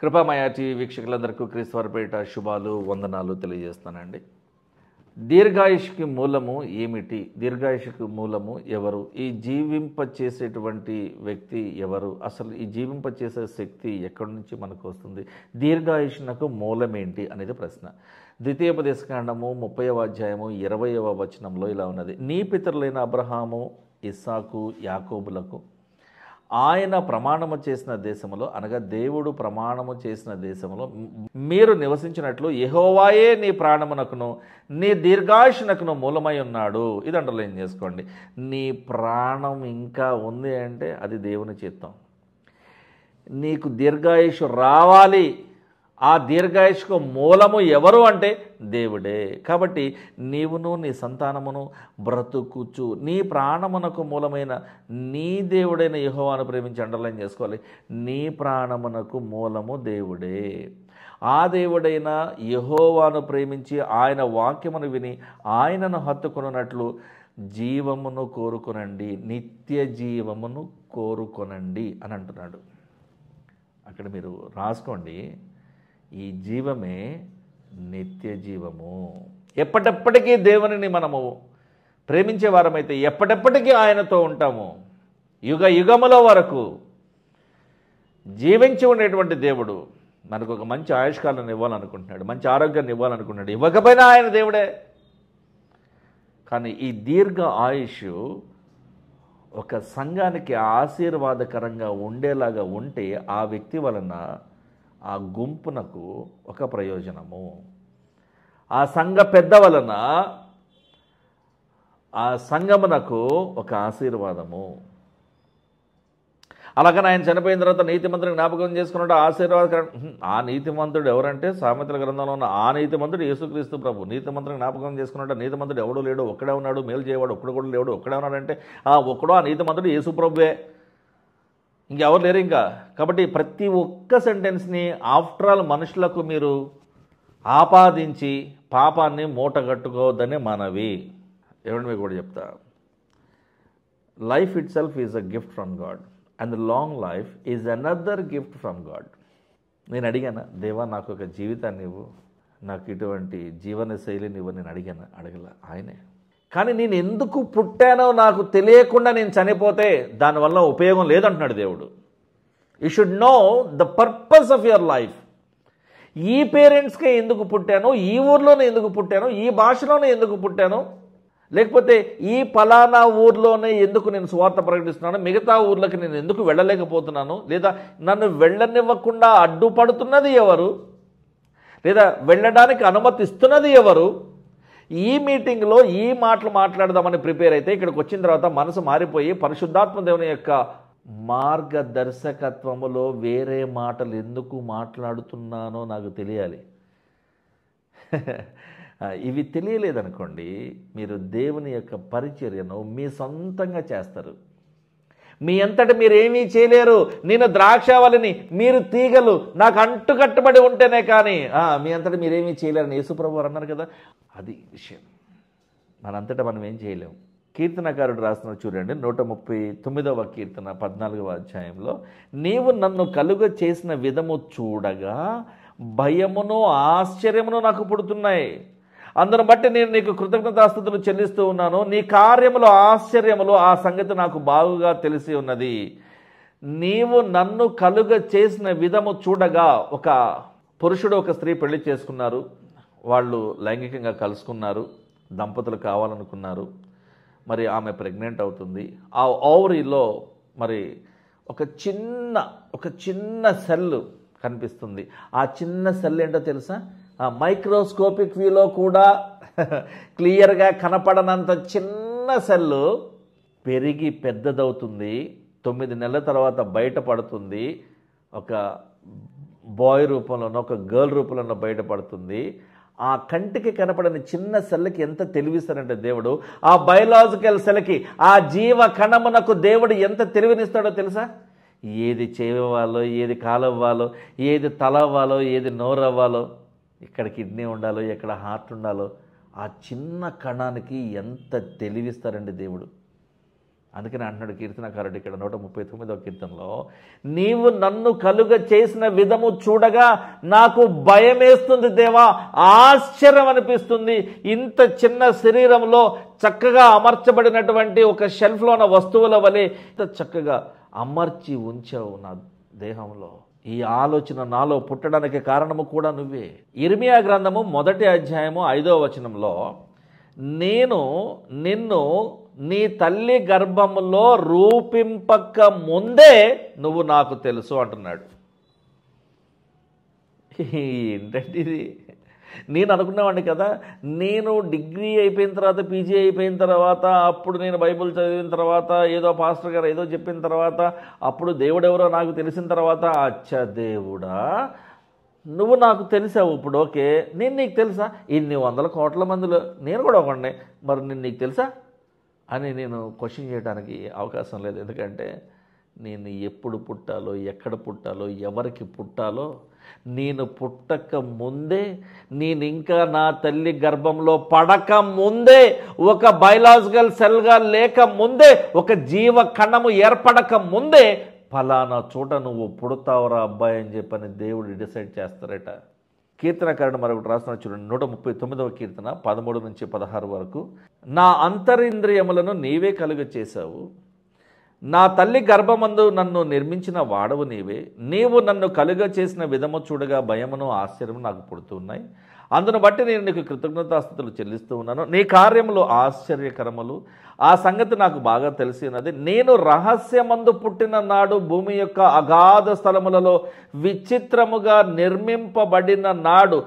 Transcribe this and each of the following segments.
కృపామయ TV వీక్షకులందరికీ క్రీస్తువారిపేట శుభాలు వందనాలు తెలియజేస్తానండి. దీర్ఘాయుష్కి మూలము ఏమిటి? దీర్ఘాయుష్కి మూలము ఎవరు? ఈ జీవింపచేసేటువంటి వ్యక్తి ఎవరు? అసలు ఈ జీవింపచేసే శక్తి ఎక్కడి నుంచి మనకు వస్తుంది? దీర్ఘాయుష్నకు మూలమేంటి అనేది ప్రశ్న. ద్వితీయోపదేశకాండము 30వ అధ్యాయము 20వ వచనంలో ఇలా ఉన్నది. నీ పితరులైన అబ్రహాము, ఇస్సాకు, యాకోబులకు ఆయన ప్రమాణము చేసిన దేశములో, అనగా దేవుడు ప్రమాణము చేసిన దేశములో మీరు నివసించినట్లు యెహోవాయే నీ ప్రాణమునకును నీ దీర్ఘాయుష్నకును మూలమై ఉన్నాడు. ఇది అండర్లైన్ చేసుకోండి. నీ ప్రాణం ఇంకా ఉంది అంటే అది దేవుని చిత్తం. నీకు దీర్ఘాయుష్ రావాలి. ఆ దీర్ఘాయుష్కు మూలము ఎవరు అంటే దేవుడే. కాబట్టి నీవును నీ సంతానమును బ్రతుకుచు నీ ప్రాణమునకు మూలమైన నీ దేవుడైన యెహోవాను ప్రేమించి అండర్లైన్ చేసుకోవాలి. నీ ప్రాణమునకు మూలము దేవుడే. ఆ దేవుడైన యెహోవాను ప్రేమించి ఆయన వాక్యమును విని ఆయనను హత్తుకొనున్నట్లు జీవమును కోరుకొనండి, నిత్య జీవమును కోరుకొనండి అని అంటున్నాడు. అక్కడ మీరు రాసుకోండి. ఈ జీవమే నిత్య జీవము. ఎప్పటెప్పటికీ దేవునిని మనము ప్రేమించే వారమైతే ఎప్పటెప్పటికీ ఆయనతో ఉంటాము. యుగ యుగముల వరకు జీవించి ఉండేటువంటి దేవుడు మనకు ఒక మంచి ఆయుష్కాలను ఇవ్వాలనుకుంటున్నాడు, మంచి ఆరోగ్యాన్ని ఇవ్వాలనుకుంటున్నాడు. ఇవ్వకపోయినా ఆయన దేవుడే. కానీ ఈ దీర్ఘ ఆయుష్ ఒక సంఘానికి ఆశీర్వాదకరంగా ఉండేలాగా ఉంటే ఆ వ్యక్తి వలన ఆ గుంపునకు ఒక ప్రయోజనము, ఆ సంఘ పెద్ద వలన ఆ సంఘమునకు ఒక ఆశీర్వాదము. అలాగని ఆయన చనిపోయిన తర్వాత నీతిమంతుడిని జ్ఞాపకం చేసుకున్నట్టు ఆశీర్వాదకరం. ఆ నీతిమంతుడు ఎవరంటే సామెతల గ్రంథంలో ఉన్న ఆ నీతిమంతుడు యేసుక్రీస్తు ప్రభు. నీతిమంతుడిని జ్ఞాపకం చేసుకున్నట్టు నీతిమంతుడు ఎవడూ లేడు, ఒక్కడే ఉన్నాడు, మేలు చేయవాడు ఒక్కడు కూడా లేడు, ఒక్కడే ఉన్నాడంటే ఒక్కడో ఆ నీతిమంతుడు యేసు ప్రభువే, ఇంకెవరు లేరు ఇంకా. కాబట్టి ప్రతి ఒక్క సెంటెన్స్ని ఆఫ్టర్ ఆల్ మనుషులకు మీరు ఆపాదించి పాపాన్ని మూటగట్టుకోవద్దని మనవి. ఏమంటే మీకు కూడా చెప్తా, life it self is a gift from God and long life is another gift from God. నేను అడిగాను, దేవా నాకు ఒక జీవితాన్ని ఇవ్వు, నాకు ఇటువంటి జీవన శైలిని ఇవ్వు. నేను అడగల ఆయనే. కానీ నేను ఎందుకు పుట్టానో నాకు తెలియకుండా నేను చనిపోతే దానివల్ల ఉపయోగం లేదంటున్నాడు దేవుడు. You should know the purpose of your life. ఈ పేరెంట్స్కే ఎందుకు పుట్టాను, ఈ ఊర్లోనే ఎందుకు పుట్టాను, ఈ భాషలోనే ఎందుకు పుట్టాను, లేకపోతే ఈ ఫలానా ఊర్లోనే ఎందుకు నేను సువార్త ప్రకటిస్తున్నాను, మిగతా ఊర్లకి నేను ఎందుకు వెళ్ళలేకపోతున్నాను, లేదా నన్ను వెళ్ళనివ్వకుండా అడ్డుపడుతున్నది ఎవరు, లేదా వెళ్ళడానికి అనుమతిస్తున్నది ఎవరు. ఈ మీటింగ్లో ఈ మాటలు మాట్లాడదామని ప్రిపేర్ అయితే ఇక్కడికి వచ్చిన తర్వాత మనసు మారిపోయి పరిశుద్ధాత్మ దేవుని యొక్క మార్గదర్శకత్వములో వేరే మాటలు ఎందుకు మాట్లాడుతున్నానో నాకు తెలియాలి. ఇవి తెలియలేదనుకోండి, మీరు దేవుని యొక్క పరిచర్యను మీ సొంతంగా చేస్తారు. మీ అంతటి మీరేమీ చేయలేరు. నేను ద్రాక్షావళిని, మీరు తీగలు, నాకు అంటు కట్టుబడి ఉంటేనే కానీ మీ అంతటి మీరేమీ చేయలేరని యేసుప్రభు అన్నారు కదా. అది విషయం. మనంతటా మనం ఏం చేయలేము. కీర్తనకారుడు రాసిన చూడండి, 139వ కీర్తన 14వ అధ్యాయంలో, నీవు నన్ను కలుగ చేసిన విధము చూడగా భయమును ఆశ్చర్యమును నాకు పుడుతున్నాయి. అందును బట్టి నేను నీకు కృతజ్ఞతాస్తుతులు చెల్లిస్తూ ఉన్నాను. నీ కార్యములు ఆశ్చర్యములు, ఆ సంగతి నాకు బాగుగా తెలిసి ఉన్నది. నీవు నన్ను కలుగ చేసిన విధము చూడగా, ఒక పురుషుడు ఒక స్త్రీ పెళ్లి చేసుకున్నారు, వాళ్ళు లైంగికంగా కలుసుకున్నారు, దంపతులు కావాలనుకున్నారు. మరి ఆమె ప్రెగ్నెంట్ అవుతుంది. ఆ ఓవరీలో మరి ఒక చిన్న సెల్ కనిపిస్తుంది. ఆ చిన్న సెల్ ఏంటో తెలుసా? మైక్రోస్కోపిక్ వ్యూలో కూడా క్లియర్గా కనపడనంత చిన్న సెల్లు పెరిగి పెద్దదవుతుంది. 9 నెలల తర్వాత బయటపడుతుంది. ఒక బాయ్ రూపంలోనో ఒక గర్ల్ రూపంలోనో బయటపడుతుంది. ఆ కంటికి కనపడని చిన్న సెల్కి ఎంత తెలివిస్తాడంటే దేవుడు, ఆ బయలాజికల్ సెల్కి, ఆ జీవ కణమునకు దేవుడు ఎంత తెలివినిస్తాడో తెలుసా? ఏది చేయవాలో, ఏది కాలవ్వాలో, ఏది తల అవ్వాలో, ఏది నోరవ్వాలో, ఎక్కడ కిడ్నీ ఉండాలో, ఎక్కడ హార్ట్ ఉండాలో, ఆ చిన్న కణానికి ఎంత తెలివిస్తారండి దేవుడు. అందుకని అంటున్నాడు కీర్తనకారుడు ఇక్కడ 139వ కీర్తనలో, నీవు నన్ను కలుగ చేసిన విధము చూడగా నాకు భయమేస్తుంది దేవా, ఆశ్చర్యం అనిపిస్తుంది. ఇంత చిన్న శరీరంలో చక్కగా అమర్చబడినటువంటి ఒక షెల్ఫ్లో ఉన్న వస్తువుల వలె ఇంత చక్కగా అమర్చి ఉంచావు నా దేహంలో. ఈ ఆలోచన నాలో పుట్టడానికి కారణము కూడా నువ్వే. ఇర్మియా గ్రంథము 1వ అధ్యాయము 5వ వచనంలో, నేను నిన్ను నీ తల్లి గర్భములో రూపింపక ముందే నువ్వు నాకు తెలుసు అంటున్నాడు. ఏంటంటే ఇది? నేను అనుకునేవాడిని కదా, నేను డిగ్రీ అయిపోయిన తర్వాత, పీజీ అయిపోయిన తర్వాత, అప్పుడు నేను బైబిల్ చదివిన తర్వాత, ఏదో పాస్టర్ గారు ఏదో చెప్పిన తర్వాత, అప్పుడు దేవుడెవరో నాకు తెలిసిన తర్వాత, అచ్చా దేవుడా నువ్వు నాకు తెలిసావు, ఇప్పుడు ఓకే, నేను నీకు తెలుసా? ఇన్ని వందల కోట్ల మందిలో నేను కూడా ఒకడినే, మరి నేను నీకు తెలుసా అని నేను క్వశ్చన్ చేయడానికి అవకాశం లేదు. ఎందుకంటే నేను ఎప్పుడు పుట్టాలో, ఎక్కడ పుట్టాలో, ఎవరికి పుట్టాలో నేను పుట్టక ముందే, నేను ఇంకా నా తల్లి గర్భంలో పడక ముందే, ఒక బయలాజికల్ సెల్గా లేక ముందే, ఒక జీవ కణము ఏర్పడక ముందే ఫలానా చోట నువ్వు పుడతావురా అబ్బాయి అని చెప్పని దేవుడు డిసైడ్ చేస్తారట. కీర్తనకారుడు మరొకటి రాసిన చూడండి, 139వ కీర్తన 13 నుంచి 16 వరకు. నా అంతరింద్రియములను నీవే కలుగ చేశావు, నా తల్లి గర్భమందు నన్ను నిర్మించిన వాడవు నీవే. నీవు నన్ను కలుగ చేసిన విధము చూడగా భయమును ఆశ్చర్యము నాకు పుడుతున్నాయి. అందును బట్టి నేను నీకు కృతజ్ఞతాస్తుతులు చెల్లిస్తూ ఉన్నాను. నీ కార్యములు ఆశ్చర్యకరములు, ఆ సంగతి నాకు బాగా తెలిసినది. నేను రహస్యమందు పుట్టిన నాడు, భూమి యొక్క అగాధ స్థలములలో విచిత్రముగా నిర్మింపబడిన నాడు,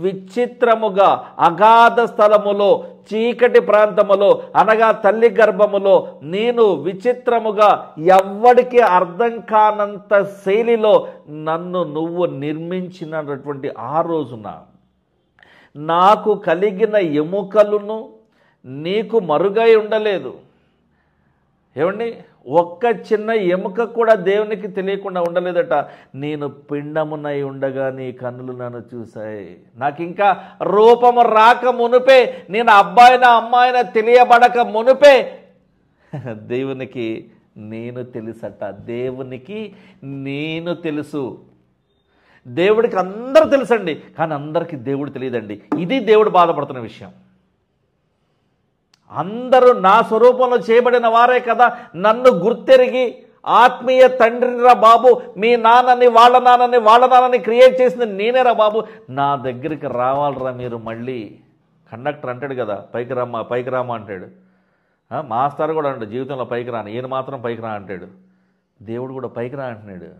విచిత్రముగా అగాధ స్థలములో, చీకటి ప్రాంతములో, అనగా తల్లి గర్భములో నేను విచిత్రముగా, ఎవ్వడికి అర్థం కానంత శైలిలో నన్ను నువ్వు నిర్మించినటువంటి ఆ రోజున నాకు కలిగిన ఎముకలను నీకు మరుగై ఉండలేదు. ఏమండి, ఒక్క చిన్న ఎముక కూడా దేవునికి తెలియకుండా ఉండలేదట. నేను పిండమునై ఉండగా నీ కన్నులు నన్ను చూశాయి. నాకు ఇంకా రూపము రాక మునుపే, నేను అబ్బాయినా అమ్మాయినా తెలియబడక మునుపే దేవునికి నేను తెలుసట. దేవునికి నేను తెలుసు. దేవుడికి అందరూ తెలుసండి, కానీ అందరికీ దేవుడు తెలియదండి. ఇది దేవుడు బాధపడుతున్న విషయం. అందరూ నా స్వరూపంలో చేయబడిన వారే కదా, నన్ను గుర్తెరిగి ఆత్మీయ తండ్రిరా బాబు, మీ నాన్నని వాళ్ళ నాన్నని క్రియేట్ చేసింది నేనేరా బాబు, నా దగ్గరికి రావాలరా మీరు. మళ్ళీ కండక్టర్ అంటాడు కదా, పైకి రామా అంటాడు. మాస్టర్ కూడా అంటాడు జీవితంలో పైకి రాను, ఈయన మాత్రం పైకి రా అంటాడు. దేవుడు కూడా పైకి రా అంటున్నాడు.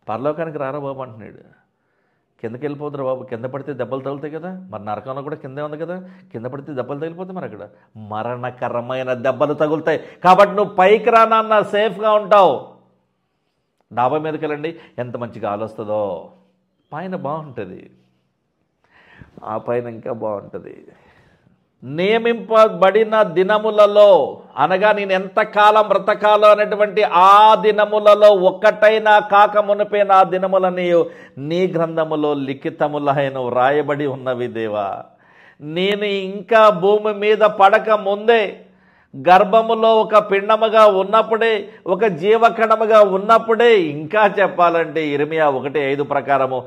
పరలోకానికి రారా బాబు అంటున్నాడు. కిందకి వెళ్ళిపోతురా బాబు, కింద పడితే దెబ్బలు తగులుతాయి కదా, మరి నరకంలో కూడా కిందే ఉంది కదా, కింద పడితే దెబ్బలు తగిలిపోతాయి, మరి అక్కడ మరణకరమైన దెబ్బలు తగులుతాయి. కాబట్టి నువ్వు పైకి రానన్నా సేఫ్గా ఉంటావు. డాబా మీదకి వెళ్ళండి, ఎంత మంచి గాలి వస్తుందో, పైన బాగుంటుంది, ఆ పైన ఇంకా బాగుంటుంది. నియమింపబడిన దినములలో, అనగా నేను ఎంతకాలం బ్రతకాలో అనేటువంటి ఆ దినములలో ఒక్కటైనా కాక మునిపే నా దినములని నీ గ్రంథములో లిఖితములైన వ్రాయబడి ఉన్నవి దేవా. నేను ఇంకా భూమి మీద పడక ముందే, గర్భములో ఒక పిండముగా ఉన్నప్పుడే, ఒక జీవకణముగా ఉన్నప్పుడే, ఇంకా చెప్పాలంటే ఇర్మియా 1:5 ప్రకారము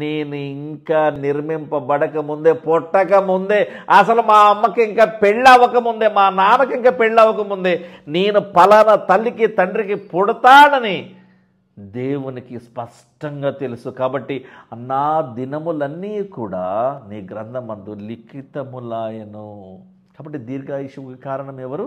నేను ఇంకా నిర్మింపబడక ముందే, పుట్టక ముందే, అసలు మా అమ్మకి ఇంకా పెళ్ళవకముందే, మా నాన్నకి ఇంకా పెళ్ళవకముందే నేను పలానా తల్లికి తండ్రికి పుడతానని దేవునికి స్పష్టంగా తెలుసు. కాబట్టి నా దినములన్నీ కూడా నీ గ్రంథమందు లిఖితములాయను. కాబట్టి దీర్ఘాయుషుకు కారణం ఎవరు?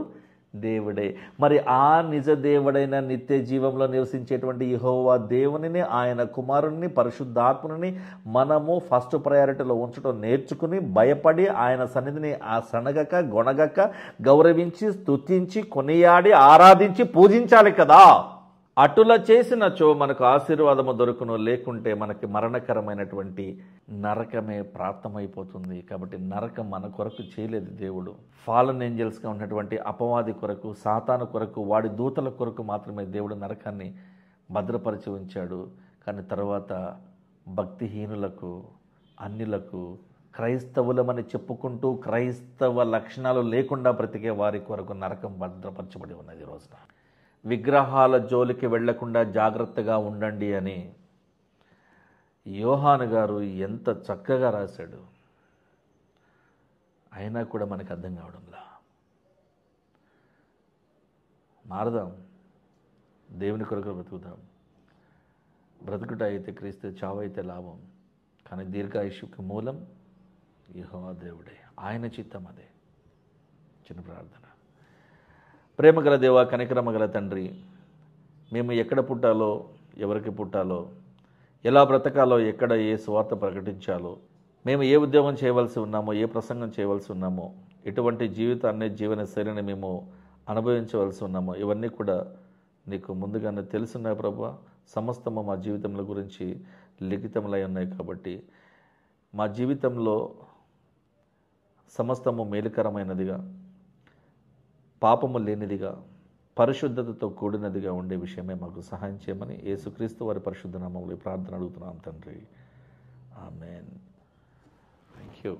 దేవుడే. మరి ఆ నిజ దేవుడైన నిత్య జీవంలో నివసించేటువంటి యెహోవా దేవునిని, ఆయన కుమారుని, పరిశుద్ధాత్మని మనము ఫస్ట్ ప్రయారిటీలో ఉంచడం నేర్చుకుని, భయపడి ఆయన సన్నిధిని సనగక గొణగక గౌరవించి, స్తుతించి, కొనియాడి, ఆరాధించి, పూజించాలి కదా. అటుల చేసినచో మనకు ఆశీర్వాదము దొరుకును, లేకుంటే మనకి మరణకరమైనటువంటి నరకమే ప్రాప్తమైపోతుంది. కాబట్టి నరకం మన కొరకు చేయలేదు దేవుడు. ఫాలన్ ఏంజల్స్గా ఉన్నటువంటి అపవాది కొరకు, సాతాను కొరకు, వాడి దూతల కొరకు మాత్రమే దేవుడు నరకాన్ని భద్రపరిచి ఉంచాడు. కానీ తర్వాత భక్తిహీనులకు, అన్యులకు, క్రైస్తవులమని చెప్పుకుంటూ క్రైస్తవ లక్షణాలు లేకుండా బ్రతికే వారి కొరకు నరకం భద్రపరచబడి ఉన్నది ఈ రోజున. విగ్రహాల జోలికి వెళ్లకుండా జాగ్రత్తగా ఉండండి అని యోహాను గారు ఎంత చక్కగా రాశాడు. అయినా కూడా మనకు అర్థం కావడంలా. మారదాం, దేవుని కొరకు బ్రతుకుదాం. బ్రతుకుట అయితే క్రీస్తు, చావు అయితే లాభం. కానీ దీర్ఘాయుష్కి మూలం యెహోవా దేవుడే, ఆయన చిత్తం అదే. చిన్న ప్రార్థన. ప్రేమగల దేవా, కనికరమగల తండ్రి, మేము ఎక్కడ పుట్టాలో, ఎవరికి పుట్టాలో, ఎలా బ్రతకాలో, ఎక్కడ ఏ సువార్త ప్రకటించాలో, మేము ఏ ఉద్యోగం చేయవలసి ఉన్నామో, ఏ ప్రసంగం చేయవలసి ఉన్నామో, ఎటువంటి జీవితాన్ని, జీవన శైలిని మేము అనుభవించవలసి ఉన్నామో, ఇవన్నీ కూడా నీకు ముందుగానే తెలుసున్నాయి ప్రభువా. సమస్తము మా జీవితంలో గురించి లిఖితములై ఉన్నాయి కాబట్టి మా జీవితంలో సమస్తము మేలుకరమైనదిగా, పాపము లేనిదిగా, పరిశుద్ధతతో కూడినదిగా ఉండే విషయమే మాకు సహాయం చేయమని యేసుక్రీస్తు వారి పరిశుద్ధ నామములో ప్రార్థన అడుగుతున్నాం తండ్రి. ఆమేన్. Thank you.